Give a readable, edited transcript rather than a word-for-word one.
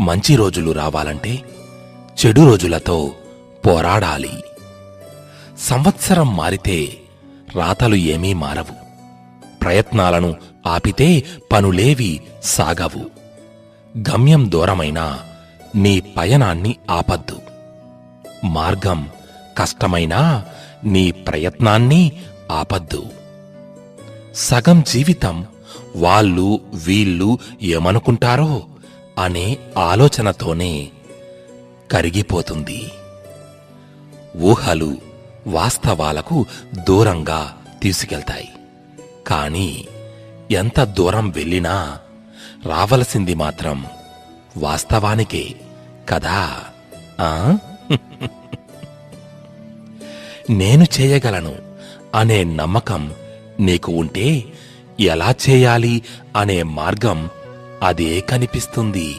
మంచి రోజులు రావాలంటే చెడు రోజులతో పోరాడాలి. సంవత్సరం మారితే రాతలు ఏమీ మారవు. ప్రయత్నాలను ఆపితే పనులేవి సాగవు. గమ్యం దూరమైనా నీ పయనాన్ని ఆపద్దు. మార్గం కష్టమైనా నీ ప్రయత్నాన్ని ఆపద్దు. సగం జీవితం వాళ్ళు వీళ్ళు ఏమనుకుంటారో అనే ఆలోచనతోనే కరిగిపోతుంది. ఊహలు వాస్తవాలకు దూరంగా తీసుకెళ్తాయి. కానీ ఎంత దూరం వెళ్ళినా రావలసింది మాత్రం వాస్తవానికే కదా. నేను చేయగలను అనే నమ్మకం నీకు ఉంటే ఎలా చేయాలి అనే మార్గం అదే కనిపిస్తుంది.